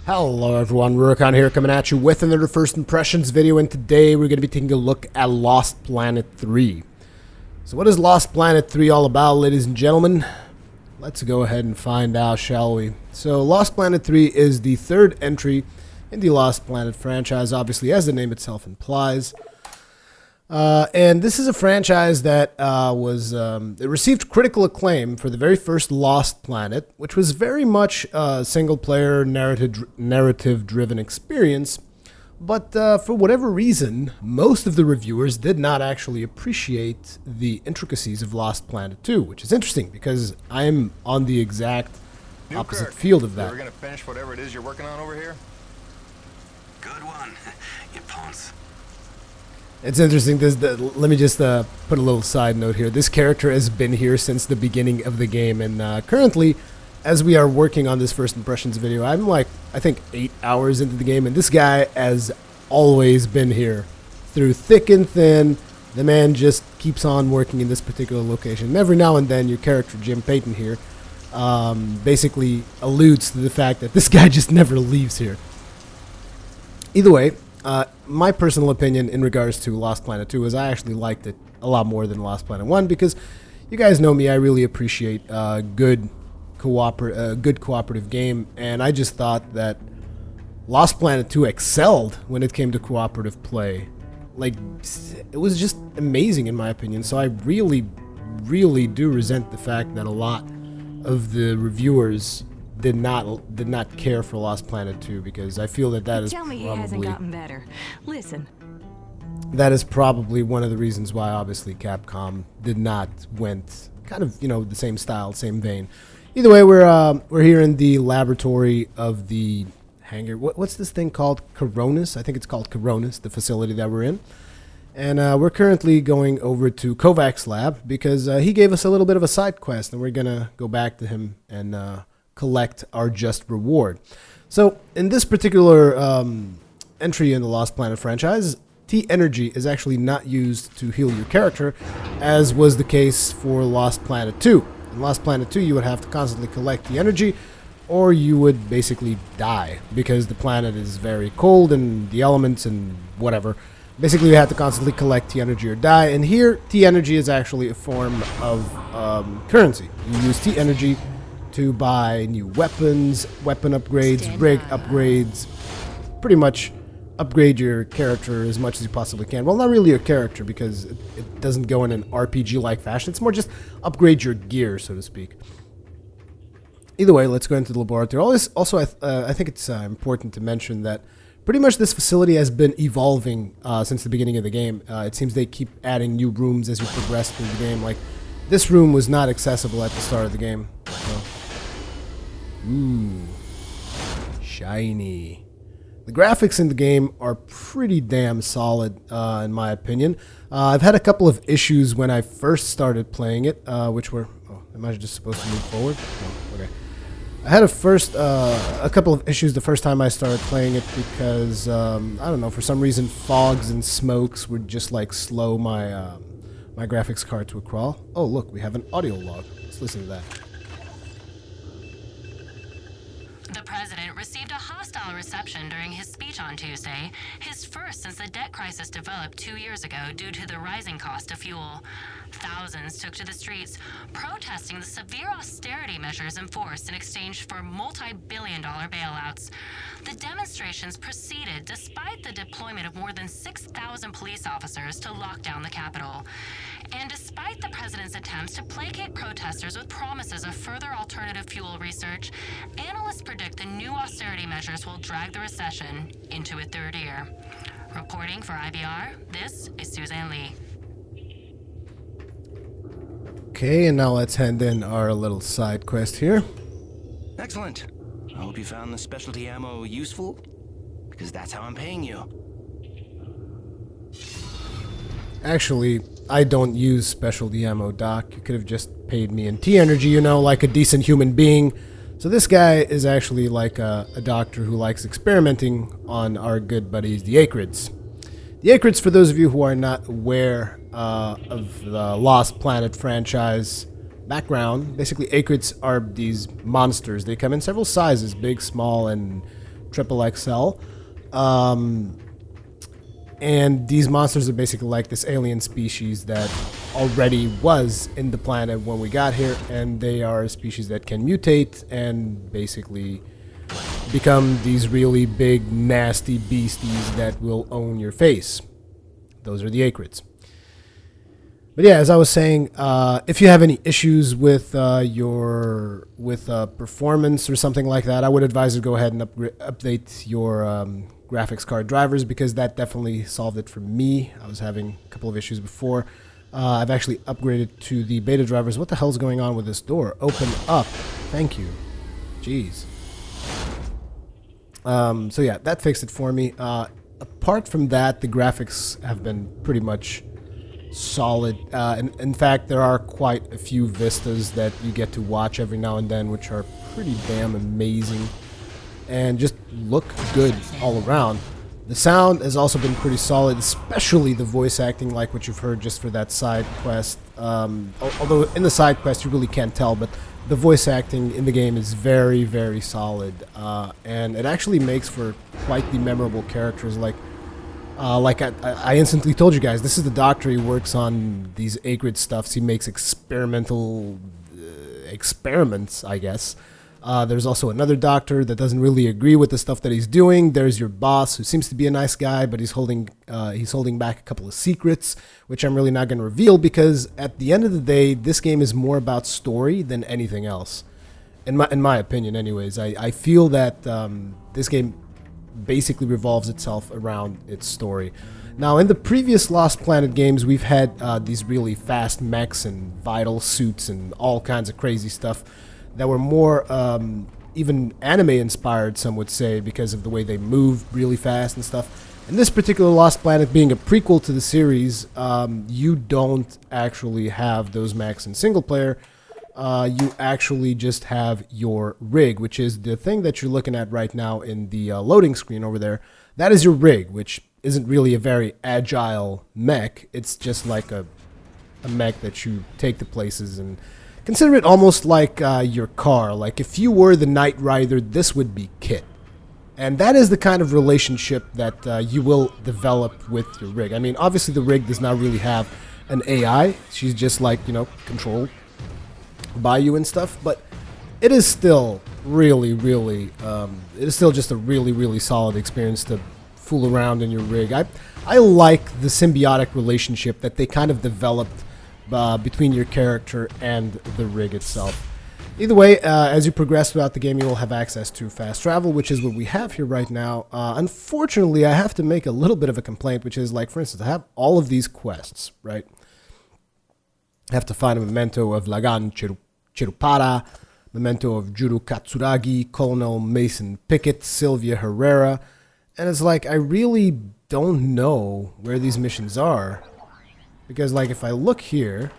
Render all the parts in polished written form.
Hello everyone, Rurikhan here coming at you with another First Impressions video, and today we're going to be taking a look at Lost Planet 3. So what is Lost Planet 3 all about, ladies and gentlemen? Let's go ahead and find out, shall we? So Lost Planet 3 is the third entry in the Lost Planet franchise, obviously as the name itself implies. And this is a franchise that it received critical acclaim for the very first Lost Planet, which was very much a single-player, narrative-driven experience. But for whatever reason, most of the reviewers did not actually appreciate the intricacies of Lost Planet 2, which is interesting because I'm on the exact opposite field of that. We're gonna finish whatever it is you're working on over here. Good one, you ponce. It's interesting. Let me just put a little side note here. This character has been here since the beginning of the game, and currently, as we are working on this First Impressions video, I'm like, I think 8 hours into the game, and this guy has always been here. Through thick and thin, the man just keeps on working in this particular location. And every now and then, your character, Jim Payton here, basically alludes to the fact that this guy just never leaves here. Either way, my personal opinion in regards to Lost Planet 2 is I actually liked it a lot more than Lost Planet 1 because you guys know me, I really appreciate good cooperative game, and I just thought that Lost Planet 2 excelled when it came to cooperative play. Like, it was just amazing in my opinion, so I really do resent the fact that a lot of the reviewers did not care for Lost Planet 2, because I feel that is Tell me he hasn't gotten better. Listen. That is probably one of the reasons why obviously Capcom did not went kind of, you know, the same style, same vein. Either way, we're here in the laboratory of the hangar. What's this thing called? Coronis? I think it's called Coronis, the facility that we're in. And we're currently going over to Kovacs Lab because he gave us a little bit of a side quest, and we're gonna go back to him and collect our just reward. So in this particular entry in the Lost Planet franchise, T energy is actually not used to heal your character, as was the case for Lost Planet 2. In Lost Planet 2, you would have to constantly collect the energy, or you would basically die because the planet is very cold and the elements and whatever. Basically, you have to constantly collect T energy or die. And here, T energy is actually a form of currency. You use T energy to buy new weapons, weapon upgrades, rig upgrades, pretty much upgrade your character as much as you possibly can. Well, not really your character, because it doesn't go in an RPG-like fashion. It's more just upgrade your gear, so to speak. Either way, let's go into the laboratory. Also, I think it's important to mention that pretty much this facility has been evolving since the beginning of the game. It seems they keep adding new rooms as you progress through the game. Like, this room was not accessible at the start of the game. So. Ooh, shiny. The graphics in the game are pretty damn solid, in my opinion. I've had a couple of issues when I first started playing it, which were... Oh, am I just supposed to move forward? Oh, okay. I had a couple of issues the first time I started playing it because, I don't know, for some reason fogs and smokes would just like slow my, my graphics card to a crawl. Oh, look, we have an audio log. Let's listen to that. The president received a hostile reception during his speech on Tuesday, his first since the debt crisis developed 2 years ago due to the rising cost of fuel. Thousands took to the streets, protesting the severe austerity measures enforced in exchange for multi-billion-dollar bailouts. The demonstrations proceeded despite the deployment of more than 6,000 police officers to lock down the Capitol. And despite the president's attempts to placate protesters with promises of further alternative fuel research, analysts predict the new austerity measures will drag the recession into a third year. Reporting for IBR, this is Suzanne Lee. Okay, and now let's hand in our little side quest here. Excellent. I hope you found the specialty ammo useful, because that's how I'm paying you. Actually, I don't use specialty ammo, Doc. You could have just paid me in T energy, you know, like a decent human being. So this guy is actually like a doctor who likes experimenting on our good buddies, the Acrids. The Acrids, for those of you who are not aware of the Lost Planet franchise background, basically Acrids are these monsters. They come in several sizes, big, small, and triple XL. And these monsters are basically like this alien species that already was in the planet when we got here, and they are a species that can mutate and basically become these really big, nasty beasties that will own your face. Those are the acrids. But yeah, as I was saying, if you have any issues with performance or something like that, I would advise you to go ahead and update your graphics card drivers, because that definitely solved it for me. I was having a couple of issues before. I've actually upgraded to the beta drivers. What the hell's going on with this door? Open up. Thank you. Jeez. So yeah, that fixed it for me. Apart from that, the graphics have been pretty much solid. In fact, there are quite a few vistas that you get to watch every now and then, which are pretty damn amazing and just look good all around. The sound has also been pretty solid, especially the voice acting, like what you've heard just for that side quest. Although in the side quest you really can't tell, but the voice acting in the game is very, very solid, and it actually makes for quite the memorable characters. Like I instantly told you guys, this is the doctor. He works on these acrid stuffs. He makes experimental experiments, I guess. There's also another doctor that doesn't really agree with the stuff that he's doing. There's your boss, who seems to be a nice guy, but he's holding back a couple of secrets, which I'm really not going to reveal, because at the end of the day, this game is more about story than anything else. In my opinion, anyways. I feel that this game basically revolves itself around its story. Now, in the previous Lost Planet games, we've had these really fast mechs and vital suits and all kinds of crazy stuff that were more even anime-inspired, some would say, because of the way they move really fast and stuff. In this particular Lost Planet, being a prequel to the series, you don't actually have those mechs in single-player. You actually just have your rig, which is the thing that you're looking at right now in the loading screen over there. That is your rig, which isn't really a very agile mech. It's just like a mech that you take to places, and consider it almost like your car. Like if you were the Knight Rider, this would be Kit. And that is the kind of relationship that you will develop with your rig. I mean, obviously the rig does not really have an AI. She's just like, controlled by you and stuff. But it is still really, really, it is still just a really, really solid experience to fool around in your rig. I like the symbiotic relationship that they kind of developed between your character and the rig itself. Either way, as you progress throughout the game, you will have access to fast travel, which is what we have here right now. Unfortunately, I have to make a little bit of a complaint, which is, like, for instance, I have all of these quests, right? I have to find a memento of Lagan Chirupara, memento of Juru Katsuragi, Colonel Mason Pickett, Sylvia Herrera, and it's like, I really don't know where these missions are. Because, like, if I look here,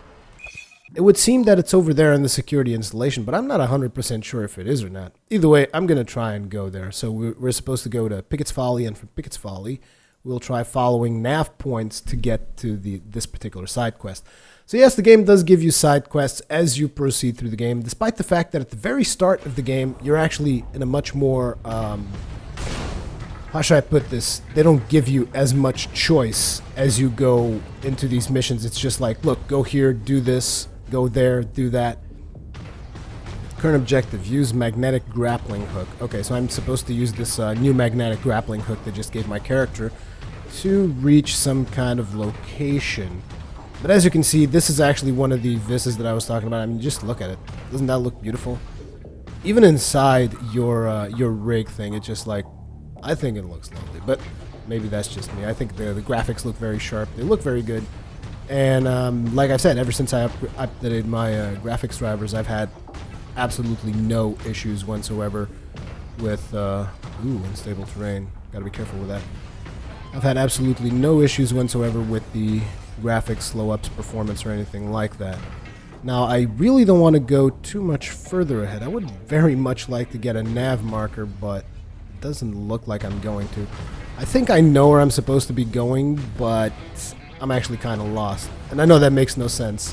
it would seem that it's over there in the security installation, but I'm not 100% sure if it is or not. Either way, I'm going to try and go there. So we're supposed to go to Pickett's Folly, and from Pickett's Folly, we'll try following nav points to get to this particular side quest. So yes, the game does give you side quests as you proceed through the game, despite the fact that at the very start of the game, you're actually in a much more... how should I put this? They don't give you as much choice as you go into these missions. It's just like, look, go here, do this, go there, do that. Current objective, use magnetic grappling hook. Okay, so I'm supposed to use this new magnetic grappling hook that just gave my character to reach some kind of location. But as you can see, this is actually one of the vistas that I was talking about. I mean, just look at it. Doesn't that look beautiful? Even inside your rig thing, it's just like, I think it looks lovely, but maybe that's just me. I think the graphics look very sharp. They look very good. And like I said, ever since I updated my graphics drivers, I've had absolutely no issues whatsoever with... unstable terrain. Gotta be careful with that. I've had absolutely no issues whatsoever with the graphics, slow-ups, performance, or anything like that. Now, I really don't want to go too much further ahead. I would very much like to get a nav marker, but doesn't look like I'm going to. I think I know where I'm supposed to be going, but I'm actually kind of lost. And I know that makes no sense.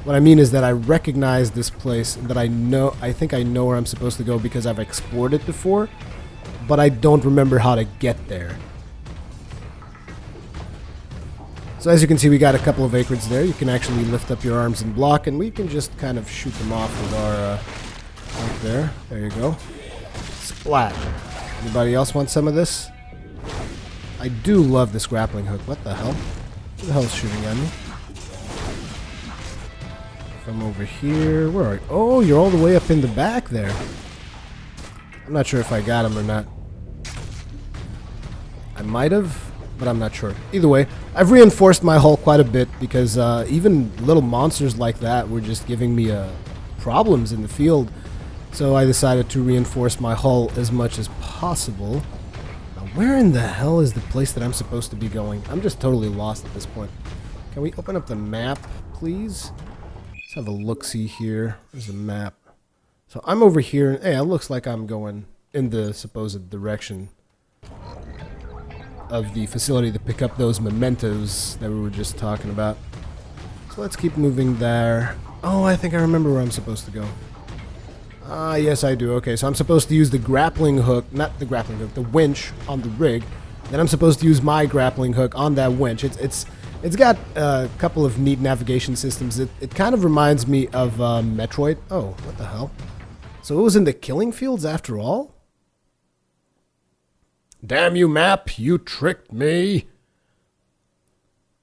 What I mean is that I recognize this place, and that I think I know where I'm supposed to go because I've explored it before. but I don't remember how to get there. So as you can see, we got a couple of acorns there. You can actually lift up your arms and block, and we can just kind of shoot them off with our right there. There you go. Splat. Anybody else want some of this? I do love this grappling hook. What the hell? Who the hell's shooting at me? From over here. Where are you? Oh, you're all the way up in the back there. I'm not sure if I got him or not. I might have, but I'm not sure. Either way, I've reinforced my hull quite a bit because even little monsters like that were just giving me problems in the field. So I decided to reinforce my hull as much as possible. Now, where in the hell is the place that I'm supposed to be going? I'm just totally lost at this point. Can we open up the map, please? Let's have a look-see here. There's the map. So I'm over here. Hey, it looks like I'm going in the supposed direction of the facility to pick up those mementos that we were just talking about. So let's keep moving there. Oh, I think I remember where I'm supposed to go. Yes I do. Okay, so I'm supposed to use the grappling hook, not the grappling hook, the winch on the rig. Then I'm supposed to use my grappling hook on that winch. It's got a couple of neat navigation systems. It kind of reminds me of Metroid. Oh, what the hell? So it was in the killing fields after all? Damn you, map, you tricked me.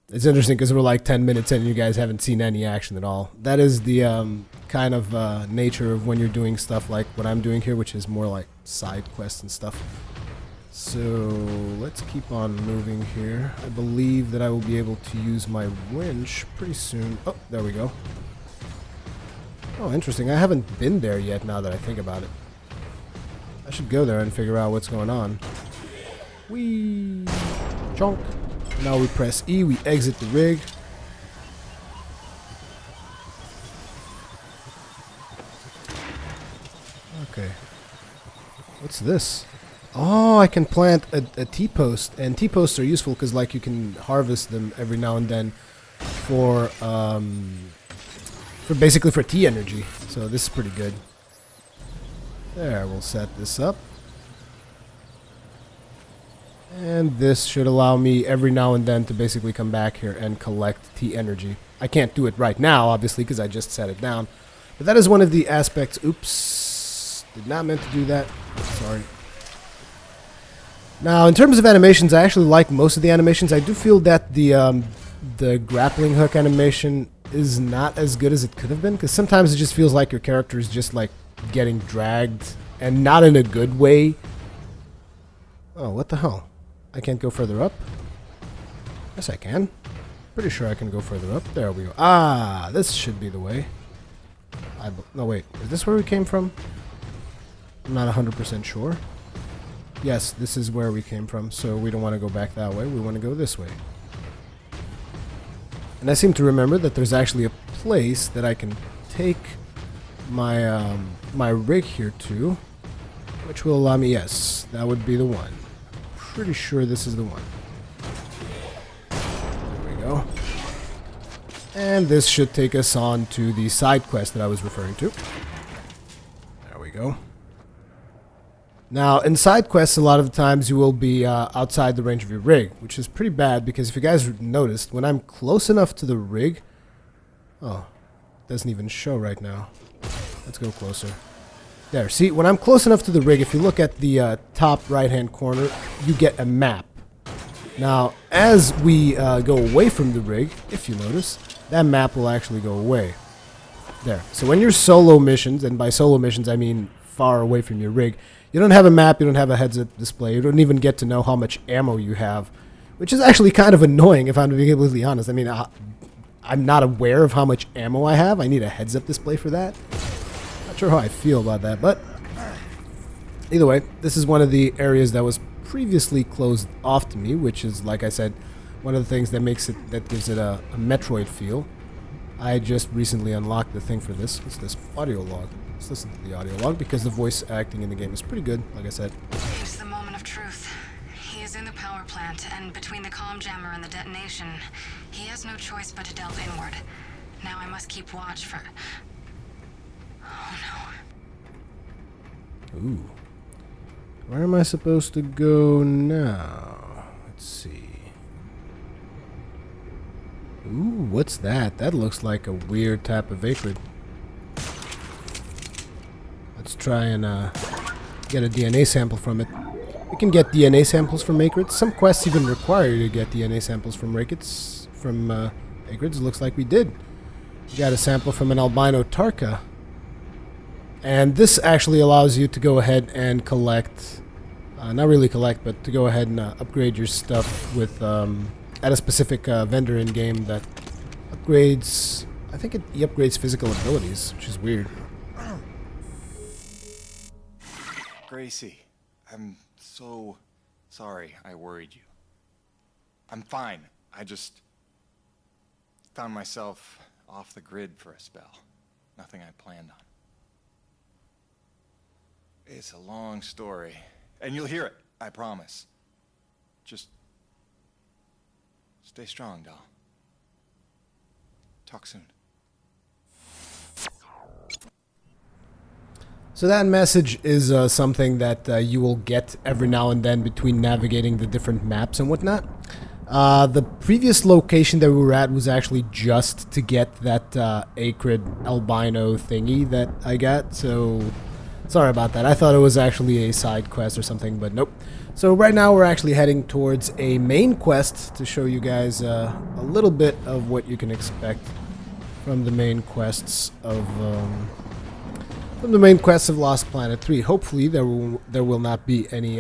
It's interesting because we're like 10 minutes in and you guys haven't seen any action at all. That is the kind of nature of when you're doing stuff like what I'm doing here, which is more like side quests and stuff. So let's keep on moving here. I believe that I will be able to use my winch pretty soon. Oh, there we go. Oh, interesting. I haven't been there yet now that I think about it. I should go there and figure out what's going on. Whee! Chonk. Now we press E, we exit the rig. Okay. What's this? Oh, I can plant a T-post. And T-posts are useful because like you can harvest them every now and then for basically for T energy. So this is pretty good. There, we'll set this up. And this should allow me every now and then to basically come back here and collect T energy. I can't do it right now, obviously, because I just set it down. But that is one of the aspects. Oops. Did not meant to do that. Sorry. Now, in terms of animations, I actually like most of the animations. I do feel that the grappling hook animation is not as good as it could have been, because sometimes it just feels like your character is just like getting dragged, and not in a good way. Oh, what the hell? I can't go further up? Yes, I can. Pretty sure I can go further up. There we go. Ah, this should be the way. No, wait. Is this where we came from? I'm not 100% sure. Yes, this is where we came from, so we don't want to go back that way. We want to go this way. And I seem to remember that there's actually a place that I can take my my rig here to, which will allow me. Yes, that would be the one. Pretty sure this is the one. There we go. And this should take us on to the side quest that I was referring to. There we go. Now, in side quests, a lot of the times you will be outside the range of your rig, which is pretty bad because if you guys noticed, when I'm close enough to the rig... Oh, it doesn't even show right now. Let's go closer. There, see, when I'm close enough to the rig, if you look at the top right-hand corner, you get a map. Now, as we go away from the rig, if you notice, that map will actually go away. There. So when you're solo missions, and by solo missions I mean far away from your rig, you don't have a map, you don't have a heads-up display, you don't even get to know how much ammo you have, which is actually kind of annoying if I'm being completely honest. I mean, I'm not aware of how much ammo I have. I need a heads-up display for that. Not sure how I feel about that, but either way, this is one of the areas that was previously closed off to me, which is, like I said, one of the things that gives it a Metroid feel. I just recently unlocked the thing for this. What's this? Audio log. Let's listen to the audio log because the voice acting in the game is pretty good, like I said. It's the moment of truth. He is in the power plant, and between the comm jammer and the detonation, he has no choice but to delve inward. Now I must keep watch for... Oh no. Ooh. Where am I supposed to go now? Let's see. Ooh, what's that? That looks like a weird type of acrid. Let's try and get a DNA sample from it. We can get DNA samples from acrids. Some quests even require you to get DNA samples from acrids. Looks like we did. We got a sample from an albino Tarka. And this actually allows you to go ahead and collect, not really collect, but to go ahead and upgrade your stuff with, at a specific vendor in-game that upgrades, I think it upgrades physical abilities, which is weird. Gracie, I'm so sorry I worried you. I'm fine. I just found myself off the grid for a spell. Nothing I planned on. It's a long story, and you'll hear it, I promise. Just stay strong, doll. Talk soon. So that message is something that you will get every now and then between navigating the different maps and whatnot. The previous location that we were at was actually just to get that acrid albino thingy that I got, so sorry about that. I thought it was actually a side quest or something, but nope. So right now we're actually heading towards a main quest to show you guys a little bit of what you can expect from the main quests of Lost Planet 3. Hopefully there will not be any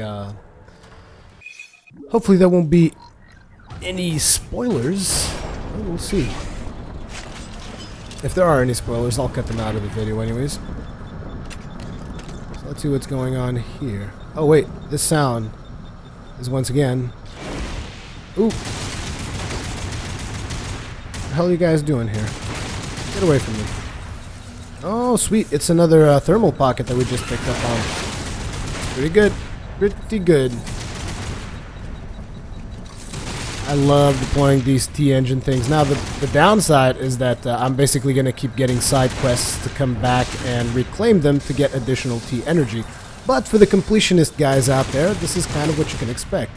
hopefully there won't be any spoilers. Well, we'll see. If there are any spoilers, I'll cut them out of the video anyways. So let's see what's going on here. Oh wait, this sound is once again. Ooh. What the hell are you guys doing here? Get away from me. Oh, sweet. It's another thermal pocket that we just picked up on. Pretty good. Pretty good. I love deploying these T-engine things. Now, the downside is that I'm basically going to keep getting side quests to come back and reclaim them to get additional T-energy. But for the completionist guys out there, this is kind of what you can expect.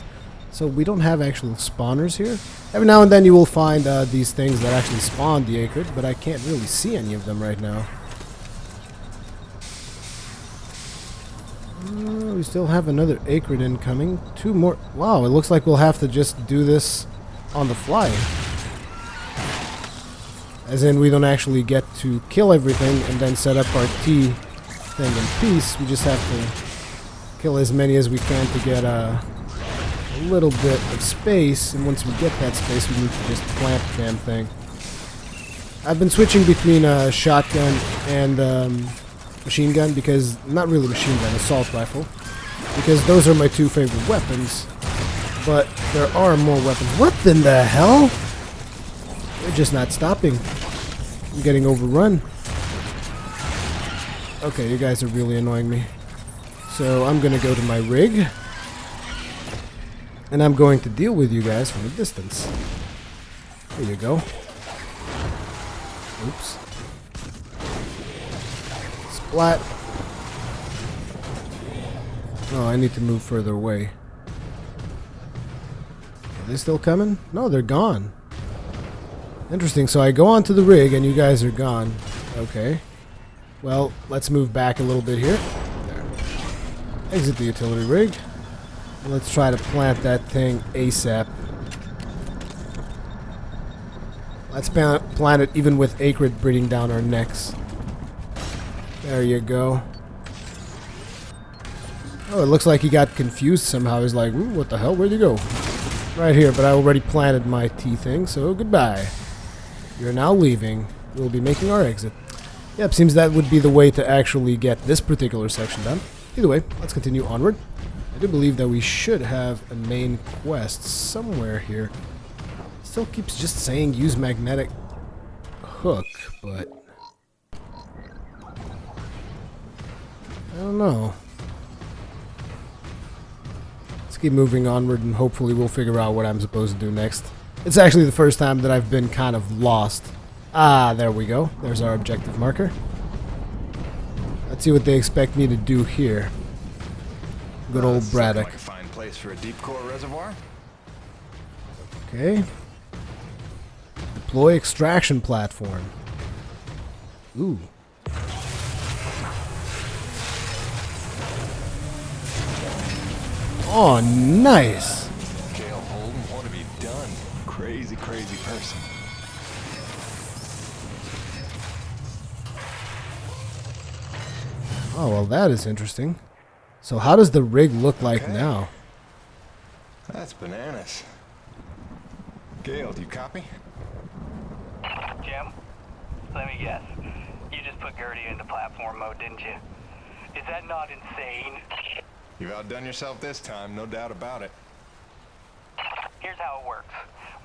So we don't have actual spawners here. Every now and then you will find these things that actually spawn the acrid, but I can't really see any of them right now. We still have another acrid incoming. 2 more. Wow, it looks like we'll have to just do this on the fly. As in, we don't actually get to kill everything and then set up our T thing in peace. We just have to kill as many as we can to get a little bit of space. And once we get that space, we need to just plant the damn thing. I've been switching between shotgun and machine gun, because, not really machine gun, assault rifle, because those are my 2 favorite weapons, but there are more weapons. What in the hell? They're just not stopping. I'm getting overrun. Okay, you guys are really annoying me. So I'm gonna go to my rig, and I'm going to deal with you guys from a distance. There you go. Oops. Splat. Oh, I need to move further away. Are they still coming? No, they're gone. Interesting. So I go onto the rig and you guys are gone. Okay. Well, let's move back a little bit here. There. Exit the utility rig. And let's try to plant that thing ASAP. Let's plant it even with acrid breathing down our necks. There you go. Oh, it looks like he got confused somehow. He's like, ooh, what the hell? Where'd you go? Right here, but I already planted my T thing, so goodbye. You're now leaving. We'll be making our exit. Yep, seems that would be the way to actually get this particular section done. Either way, let's continue onward. I do believe that we should have a main quest somewhere here. Still keeps just saying use magnetic hook, but I don't know. Let's keep moving onward and hopefully we'll figure out what I'm supposed to do next. It's actually the first time that I've been kind of lost. Ah, there we go. There's our objective marker. Let's see what they expect me to do here. Good old This is looking Braddock. like a fine place for a deep core reservoir. Okay. Deploy extraction platform. Ooh. Oh, nice. Gale Holden, what have you done? Crazy, crazy person. Oh, well, that is interesting. So how does the rig look like Okay. now? That's bananas. Gale, do you copy? Jim, let me guess. You just put Gertie into platform mode, didn't you? Is that not insane? You've outdone yourself this time, no doubt about it. Here's how it works.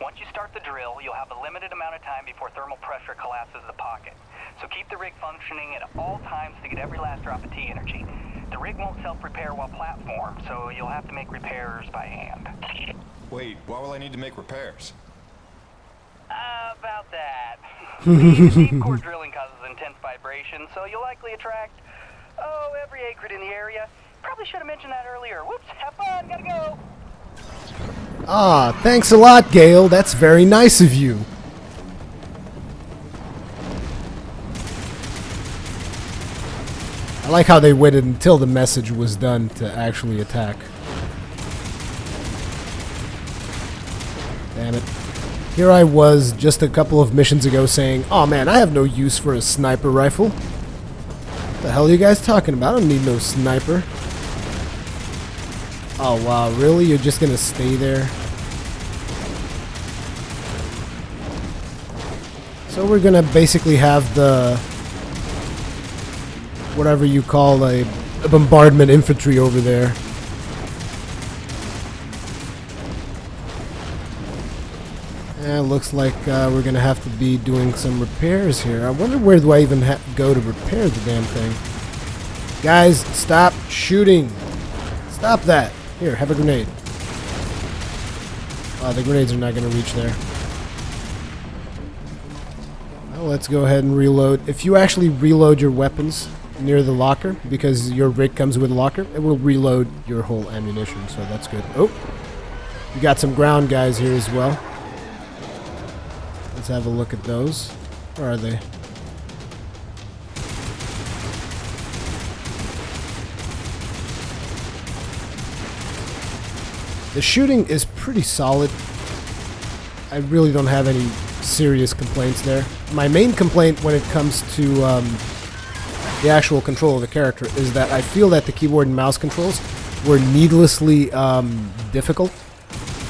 Once you start the drill, you'll have a limited amount of time before thermal pressure collapses the pocket. So keep the rig functioning at all times to get every last drop of T energy. The rig won't self-repair while platform, so you'll have to make repairs by hand. Wait, why will I need to make repairs? About that. Deep core drilling causes intense vibration, so you'll likely attract, every acrid in the area. Probably should have mentioned that earlier. Whoops, have fun, gotta go. Ah, thanks a lot, Gale. That's very nice of you. I like how they waited until the message was done to actually attack. Damn it. Here I was just a couple of missions ago saying, "Oh man, I have no use for a sniper rifle." What the hell are you guys talking about? I don't need no sniper. Oh wow, really? You're just gonna stay there? So we're gonna basically have the whatever you call a bombardment infantry over there. Yeah, looks like we're gonna have to be doing some repairs here. I wonder where do I even go to repair the damn thing? Guys, stop shooting! Stop that! Here, have a grenade. The grenades are not gonna reach there. Well, let's go ahead and reload. If you actually reload your weapons near the locker, because your rig comes with a locker, it will reload your whole ammunition, so that's good. Oh! We got some ground guys here as well. Let's have a look at those. Where are they? The shooting is pretty solid. I really don't have any serious complaints there. My main complaint when it comes to the actual control of the character is that I feel that the keyboard and mouse controls were needlessly difficult.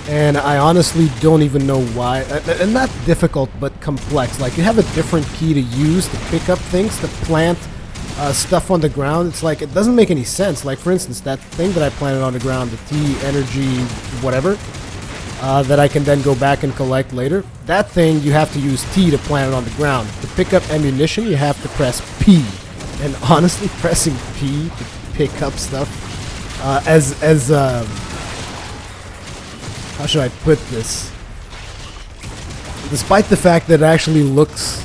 And I honestly don't even know why. And not difficult, but complex. Like, you have a different key to use to pick up things, to plant stuff on the ground. It's like, it doesn't make any sense. Like, for instance, that thing that I planted on the ground, the T, energy, whatever, that I can then go back and collect later. That thing, you have to use T to plant it on the ground. To pick up ammunition, you have to press P. And honestly, pressing P to pick up stuff, how should I put this? Despite the fact that it actually looks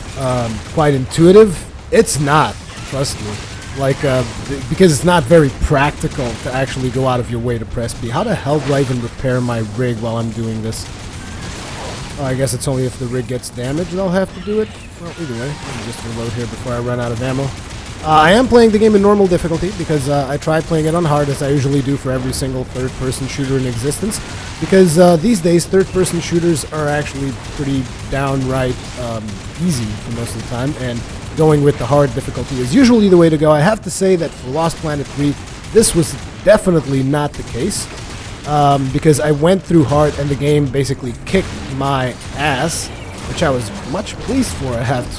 quite intuitive, it's not. Trust me. Like, because it's not very practical to actually go out of your way to press B. How the hell do I even repair my rig while I'm doing this? Oh, I guess it's only if the rig gets damaged I'll have to do it. Well, either way, let me just reload here before I run out of ammo. I am playing the game in normal difficulty because I tried playing it on hard, as I usually do for every single third-person shooter in existence. Because these days, third-person shooters are actually pretty downright easy for most of the time, and going with the hard difficulty is usually the way to go. I have to say that for Lost Planet 3, this was definitely not the case, because I went through hard and the game basically kicked my ass, which I was much pleased for, I have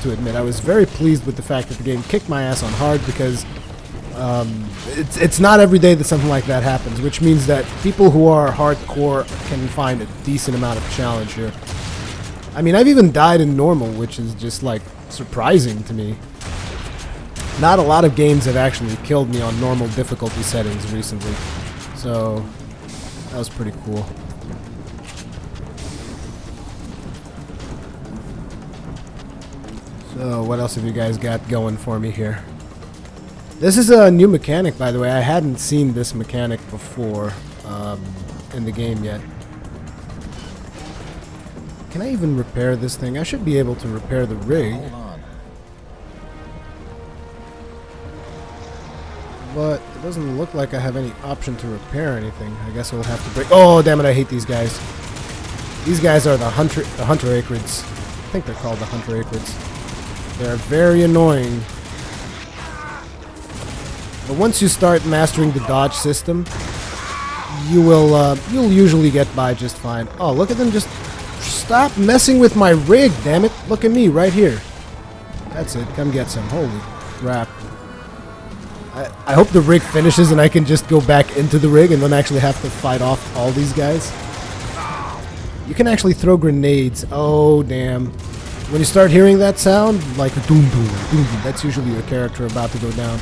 to admit. I was very pleased with the fact that the game kicked my ass on hard, because it's not every day that something like that happens, which means that people who are hardcore can find a decent amount of challenge here. I mean, I've even died in normal, which is just, like, surprising to me. Not a lot of games have actually killed me on normal difficulty settings recently, so that was pretty cool. So, what else have you guys got going for me here? This is a new mechanic, by the way. I hadn't seen this mechanic before in the game yet. Can I even repair this thing? I should be able to repair the rig. Hold on. But it doesn't look like I have any option to repair anything. I guess I'll have to break... Oh, damn it, I hate these guys. These guys are the hunter acrids. I think they're called the hunter acrids. They're very annoying. But once you start mastering the dodge system, you'll usually get by just fine. Oh, look at them just... Stop messing with my rig, damn it. Look at me right here. That's it. Come get some. Holy crap. I hope the rig finishes and I can just go back into the rig and don't actually have to fight off all these guys. You can actually throw grenades. Oh, damn. When you start hearing that sound, like doom, doom, doom, doom, that's usually your character about to go down.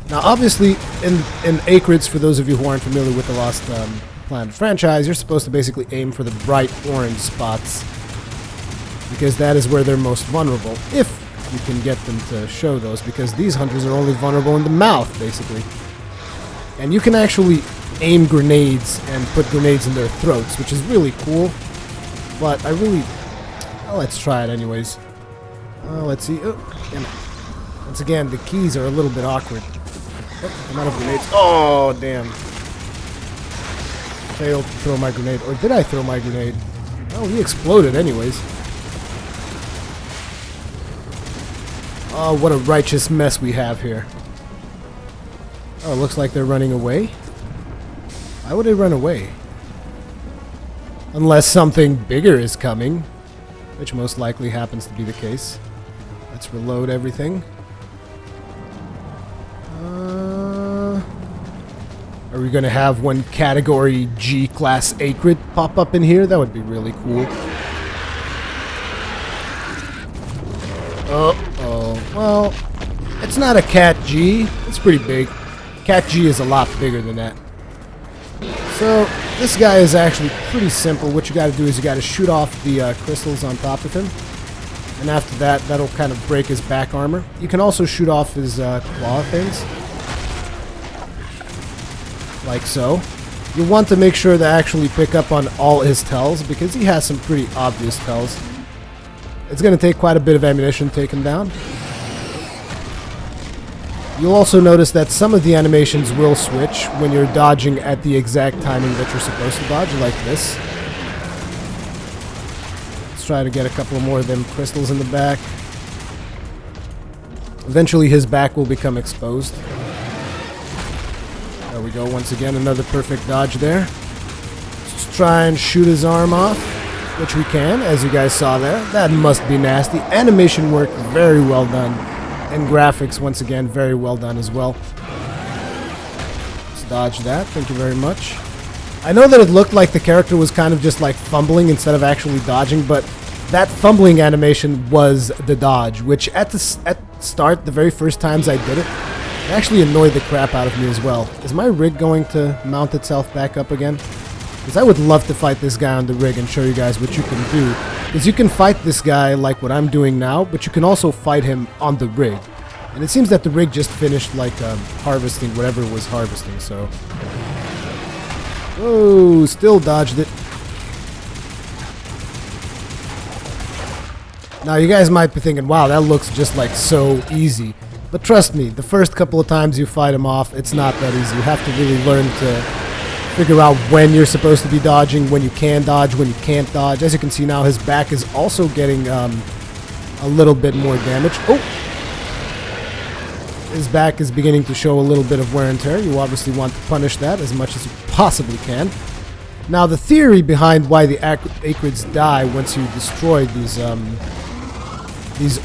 Now, obviously, in Acrids, for those of you who aren't familiar with the Lost Planet franchise, you're supposed to basically aim for the bright orange spots, because that is where they're most vulnerable, if you can get them to show those, because these hunters are only vulnerable in the mouth, basically. And you can actually aim grenades and put grenades in their throats, which is really cool, but I really... Well, let's try it anyways. Let's see. Oh, damn it. Once again, the keys are a little bit awkward. Oh, I'm out of grenades. Oh, damn. Failed to throw my grenade. Or did I throw my grenade? Oh, he exploded anyways. Oh, what a righteous mess we have here. Oh, looks like they're running away. Why would they run away? Unless something bigger is coming, which most likely happens to be the case. Let's reload everything. Are we going to have one category G class acrid pop up in here? That would be really cool. Uh-oh. Well, it's not a Cat G. It's pretty big. Cat G is a lot bigger than that. So, this guy is actually pretty simple. What you got to do is you got to shoot off the crystals on top of him. And after that, that'll kind of break his back armor. You can also shoot off his claw things. Like so. You want to make sure to actually pick up on all his tells, because he has some pretty obvious tells. It's going to take quite a bit of ammunition to take him down. You'll also notice that some of the animations will switch when you're dodging at the exact timing that you're supposed to dodge, like this. Let's try to get a couple more of them crystals in the back. Eventually his back will become exposed. There we go, once again, another perfect dodge there. Let's try and shoot his arm off, which we can, as you guys saw there. That must be nasty. Animation work, very well done. And graphics, once again, very well done as well. Let's dodge that, thank you very much. I know that it looked like the character was kind of just like fumbling instead of actually dodging, but that fumbling animation was the dodge, which at start, the very first times I did it, it actually annoyed the crap out of me as well. Is my rig going to mount itself back up again? Because I would love to fight this guy on the rig and show you guys what you can do. Because you can fight this guy like what I'm doing now, but you can also fight him on the rig. And it seems that the rig just finished like harvesting whatever it was harvesting, so... Whoa, still dodged it. Now you guys might be thinking, wow, that looks just like so easy. But trust me, the first couple of times you fight him off, it's not that easy. You have to really learn to figure out when you're supposed to be dodging, when you can dodge, when you can't dodge. As you can see now, his back is also getting a little bit more damage. Oh! His back is beginning to show a little bit of wear and tear. You obviously want to punish that as much as you possibly can. Now, the theory behind why the acrids die once you destroy these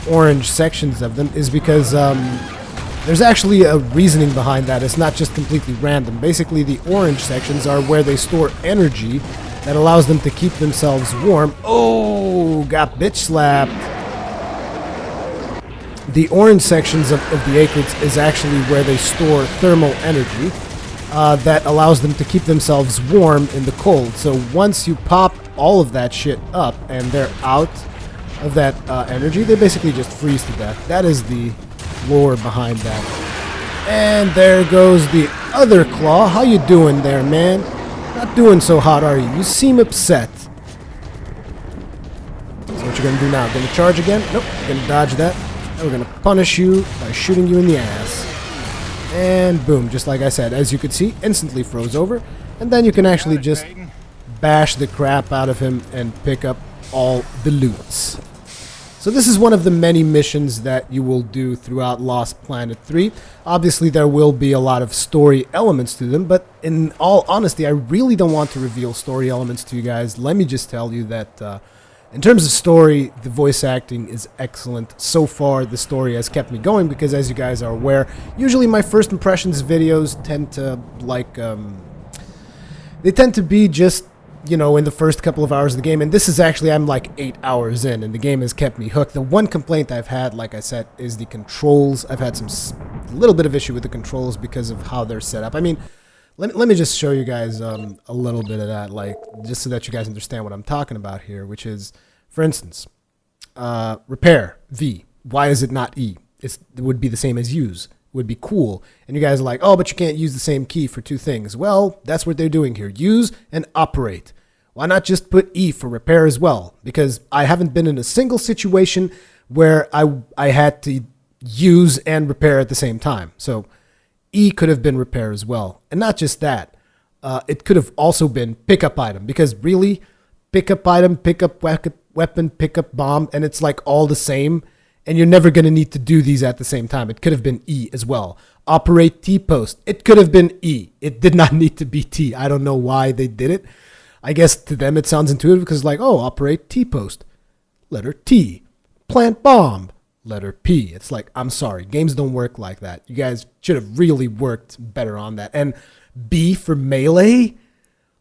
orange sections of them is because there's actually a reasoning behind that. It's not just completely random. Basically, the orange sections are where they store energy that allows them to keep themselves warm. Oh, got bitch slapped. The orange sections of the acrids is actually where they store thermal energy that allows them to keep themselves warm in the cold. So once you pop all of that shit up and they're out of that energy, they basically just freeze to death. That is the lore behind that. And there goes the other claw. How you doing there, man? Not doing so hot, are you? You seem upset. So what you're gonna do now? Gonna charge again? Nope. Gonna dodge that. And we're gonna punish you by shooting you in the ass. And boom, just like I said, as you could see, instantly froze over. And then you can actually just bash the crap out of him and pick up all the loots. So this is one of the many missions that you will do throughout Lost Planet 3. Obviously there will be a lot of story elements to them, but in all honesty, I really don't want to reveal story elements to you guys. Let me just tell you that in terms of story, the voice acting is excellent. So far, the story has kept me going because, as you guys are aware, usually my first impressions videos tend to, they tend to be just, you know, in the first couple of hours of the game. And this is actually, I'm like 8 hours in, and the game has kept me hooked. The one complaint I've had, like I said, is the controls. I've had some little bit of issue with the controls because of how they're set up. I mean, let me just show you guys a little bit of that, like, just so that you guys understand what I'm talking about here, which is, for instance, repair, V. Why is it not E? It would be the same as use. Would be cool. And you guys are like, oh, but you can't use the same key for two things. Well, that's what they're doing here. Use and operate. Why not just put E for repair as well? Because I haven't been in a single situation where I had to use and repair at the same time. So E could have been repair as well. And not just that. It could have also been pickup item. Because really, pickup item, pickup weapon, pickup bomb, and it's like all the same. And you're never going to need to do these at the same time. It could have been E as well. Operate T-post. It could have been E. It did not need to be T. I don't know why they did it. I guess to them it sounds intuitive because like, oh, operate T-post. Letter T. Plant bomb. Letter P. It's like, I'm sorry. Games don't work like that. You guys should have really worked better on that. And B for melee?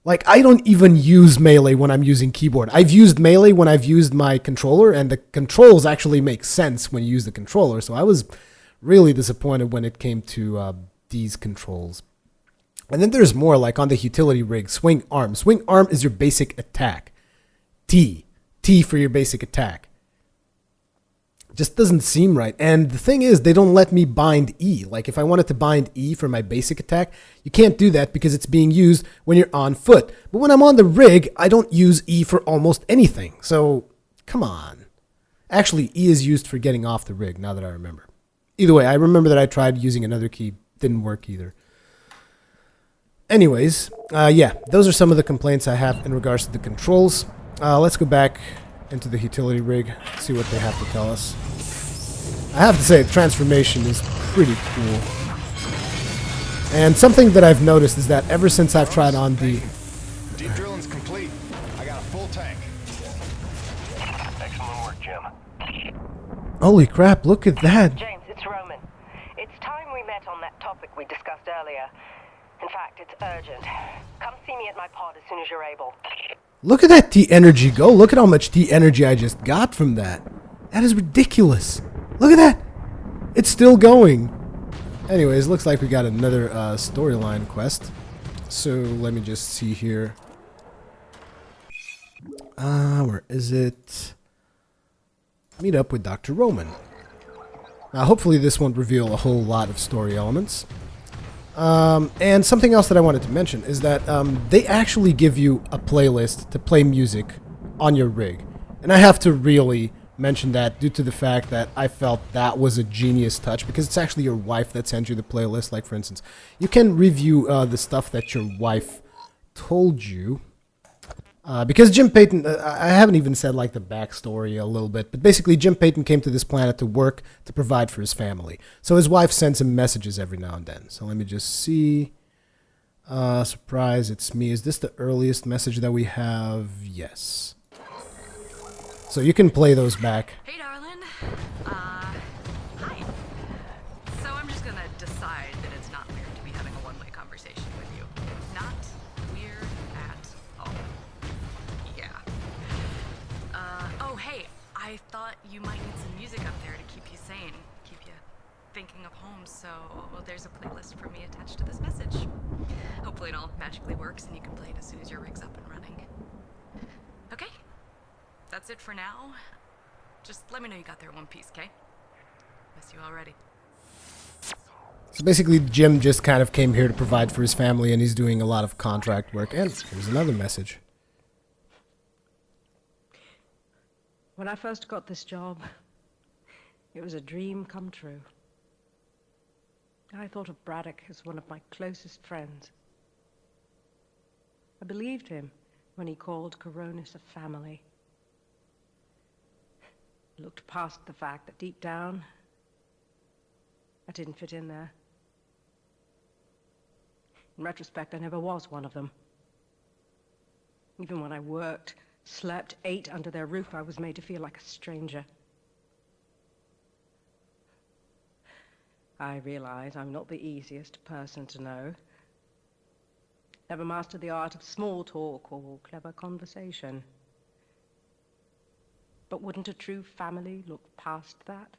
Like, I don't even use melee when I'm using keyboard. I've used melee when I've used my controller, and the controls actually make sense when you use the controller. So I was really disappointed when it came to these controls. And then there's more, like on the utility rig, swing arm. Swing arm is your basic attack. T. T for your basic attack. Just doesn't seem right. And the thing is, they don't let me bind E. Like if I wanted to bind E for my basic attack, you can't do that because it's being used when you're on foot. But when I'm on the rig, I don't use E for almost anything. So, come on. Actually, E is used for getting off the rig, now that I remember. Either way, I remember that I tried using another key. Didn't work either. Anyways, yeah, those are some of the complaints I have in regards to the controls. Let's go back into the utility rig, see what they have to tell us. I have to say, the transformation is pretty cool. And something that I've noticed is that ever since I've tried on the... Deep drilling's complete. I got a full tank. Excellent work, Jim. Holy crap, look at that. James, it's Roman. It's time we met on that topic we discussed earlier. In fact, it's urgent. Come see me at my pod as soon as you're able. Look at that T-energy go. Look at how much T-energy I just got from that. That is ridiculous. Look at that. It's still going. Anyways, looks like we got another storyline quest. So let me just see here. Where is it? Meet up with Dr. Roman. Now, hopefully this won't reveal a whole lot of story elements. And something else that I wanted to mention is that they actually give you a playlist to play music on your rig. And I have to really mention that due to the fact that I felt that was a genius touch because it's actually your wife that sends you the playlist. Like, for instance, you can review the stuff that your wife told you. Because Jim Payton, I haven't even said like the backstory a little bit, but basically Jim Payton came to this planet to work to provide for his family. So his wife sends him messages every now and then. So let me just see. Surprise, it's me. Is this the earliest message that we have? Yes. So you can play those back. Hey, darling. Hi. So I'm just gonna decide that it's not weird to be having a one-way conversation with you. Not weird at all. Yeah. Oh, hey, I thought you might need some music up there to keep you sane, keep you thinking of home, so there's a playlist for me attached to this message. Hopefully it all magically works and you can play it as soon as your rig's up and running. Okay? That's it for now. Just let me know you got there in one piece, okay? Miss you already. So basically, Jim just kind of came here to provide for his family, and he's doing a lot of contract work. And here's another message. When I first got this job, it was a dream come true. I thought of Braddock as one of my closest friends. I believed him when he called Coronis a family. Looked past the fact that deep down, I didn't fit in there. In retrospect, I never was one of them. Even when I worked, slept, ate under their roof, I was made to feel like a stranger. I realize I'm not the easiest person to know. Never mastered the art of small talk or clever conversation. But wouldn't a true family look past that?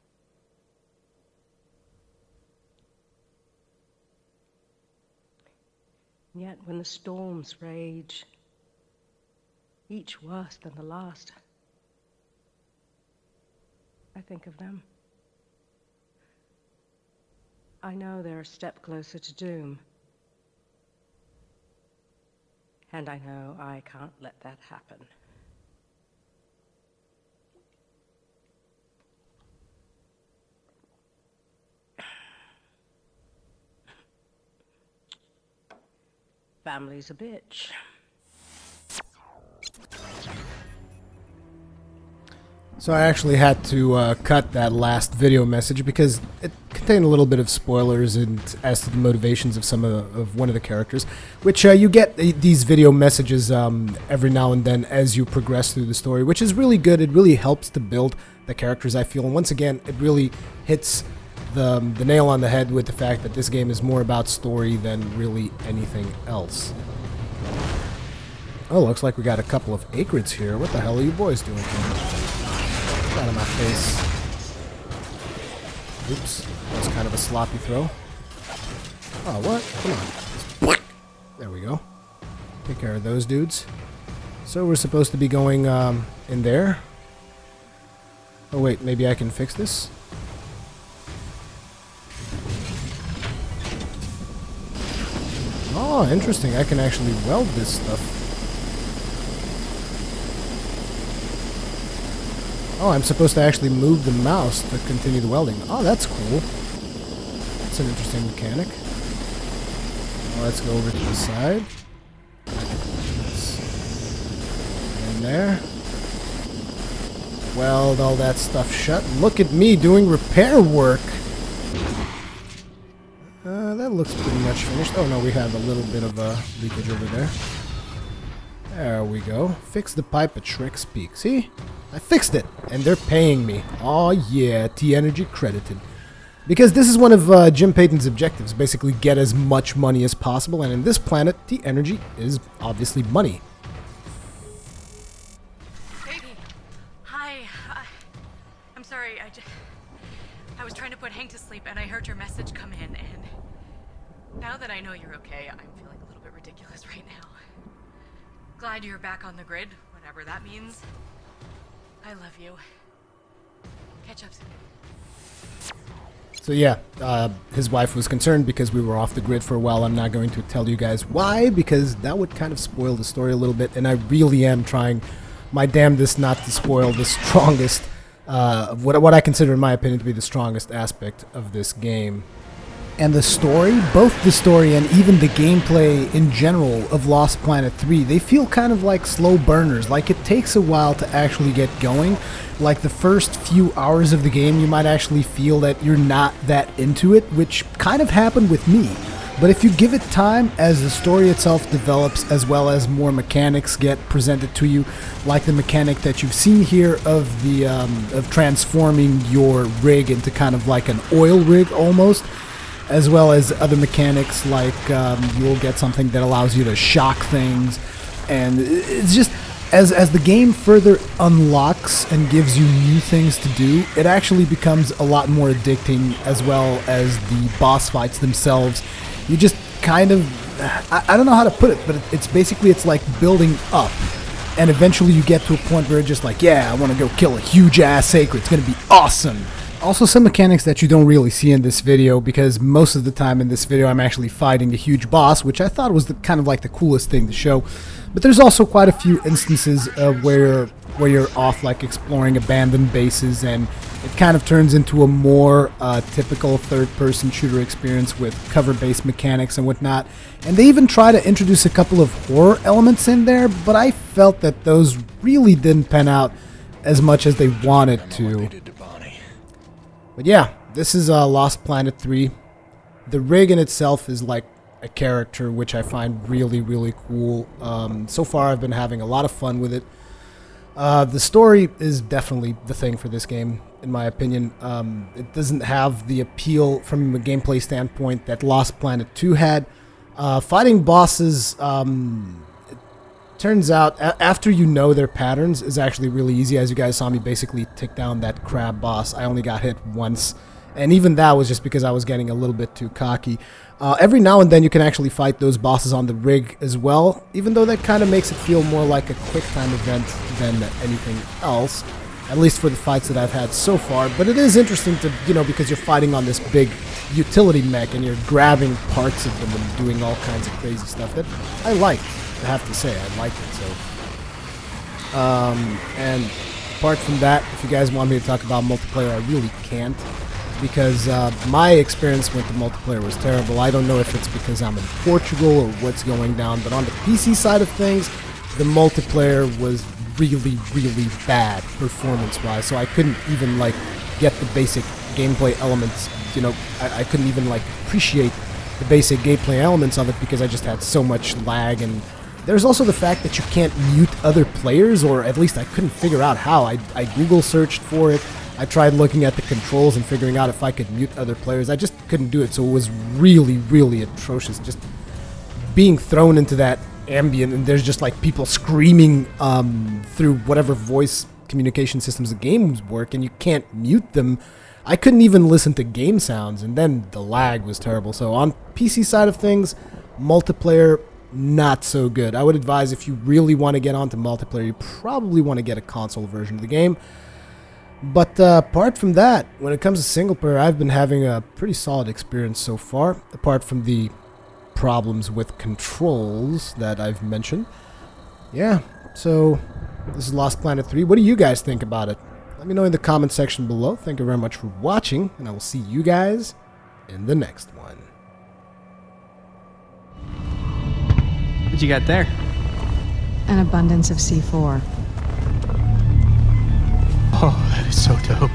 And yet, when the storms rage, each worse than the last, I think of them. I know they're a step closer to doom. And I know I can't let that happen. Family's a bitch. So I actually had to cut that last video message because it contained a little bit of spoilers and as to the motivations of some of one of the characters, which you get these video messages every now and then as you progress through the story, which is really good. It really helps to build the characters, I feel. And once again, it really hits the nail on the head with the fact that this game is more about story than really anything else. Oh, looks like we got a couple of acrids here. What the hell are you boys doing here? Out of my face. Oops. That was kind of a sloppy throw. Oh, what? Come on. There we go. Take care of those dudes. So we're supposed to be going in there. Oh, wait. Maybe I can fix this? Oh, interesting. I can actually weld this stuff. Oh, I'm supposed to actually move the mouse to continue the welding. Oh, that's cool. That's an interesting mechanic. Well, let's go over to the side. In there. Weld all that stuff shut. Look at me doing repair work. That looks pretty much finished. Oh, no, we have a little bit of a leakage over there. There we go. Fix the pipe at Shrek's Peak. See? I fixed it, and they're paying me. Oh yeah, T-Energy credited. Because this is one of Jim Payton's objectives, basically get as much money as possible, and in this planet, T-Energy is obviously money. Baby, hi. I'm sorry, I was trying to put Hank to sleep, and I heard your message come in, and now that I know you're okay, I'm feeling a little bit ridiculous right now. Glad you're back on the grid, whatever that means. I love you. Catch up soon. So yeah, his wife was concerned because we were off the grid for a while. I'm not going to tell you guys why, because that would kind of spoil the story a little bit, and I really am trying my damnedest not to spoil the strongest, what I consider, in my opinion, to be the strongest aspect of this game. And the story, both the story and even the gameplay in general of Lost Planet 3, they feel kind of like slow burners. Like it takes a while to actually get going. Like the first few hours of the game, you might actually feel that you're not that into it, which kind of happened with me. But if you give it time, as the story itself develops, as well as more mechanics get presented to you, like the mechanic that you've seen here of the of transforming your rig into kind of like an oil rig almost, as well as other mechanics like you'll get something that allows you to shock things, and it's just as the game further unlocks and gives you new things to do, it actually becomes a lot more addicting, as well as the boss fights themselves. You just kind of, I don't know how to put it, but it's like building up, and eventually you get to a point where you're just like, yeah, I want to go kill a huge ass sacred, it's gonna be awesome. Also some mechanics that you don't really see in this video, because most of the time in this video I'm actually fighting a huge boss, which I thought was kind of like the coolest thing to show. But there's also quite a few instances where you're off, like exploring abandoned bases, and it kind of turns into a more typical third-person shooter experience with cover-based mechanics and whatnot. And they even try to introduce a couple of horror elements in there, but I felt that those really didn't pan out as much as they wanted to. But yeah, this is Lost Planet 3. The rig in itself is like a character, which I find really, really cool. So far I've been having a lot of fun with it. The story is definitely the thing for this game, in my opinion. It doesn't have the appeal from a gameplay standpoint that Lost Planet 2 had. Fighting bosses, it turns out, after you know their patterns, is actually really easy. As you guys saw me basically take down that crab boss, I only got hit once. And even that was just because I was getting a little bit too cocky. Every now and then you can actually fight those bosses on the rig as well, even though that kind of makes it feel more like a quick time event than anything else, at least for the fights that I've had so far. But it is interesting to, because you're fighting on this big utility mech and you're grabbing parts of them and doing all kinds of crazy stuff that I liked, I have to say. I liked it. So, and apart from that, if you guys want me to talk about multiplayer, I really can't, because my experience with the multiplayer was terrible. I don't know if it's because I'm in Portugal or what's going down, but on the PC side of things, the multiplayer was really, really bad performance-wise, so I couldn't even, get the basic gameplay elements, I couldn't even, appreciate the basic gameplay elements of it because I just had so much lag. And there's also the fact that you can't mute other players, or at least I couldn't figure out how. I Google searched for it. I tried looking at the controls and figuring out if I could mute other players. I just couldn't do it, so it was really, really atrocious. Just being thrown into that ambient, and there's just people screaming through whatever voice communication systems the games work, and you can't mute them. I couldn't even listen to game sounds, and then the lag was terrible. So on PC side of things, multiplayer, not so good. I would advise, if you really want to get onto multiplayer, you probably want to get a console version of the game. But apart from that, when it comes to single player, I've been having a pretty solid experience so far, apart from the problems with controls that I've mentioned. Yeah, so this is Lost Planet 3. What do you guys think about it? Let me know in the comment section below. Thank you very much for watching, and I will see you guys in the next one. What you got there? An abundance of C4. Oh, that is so dope.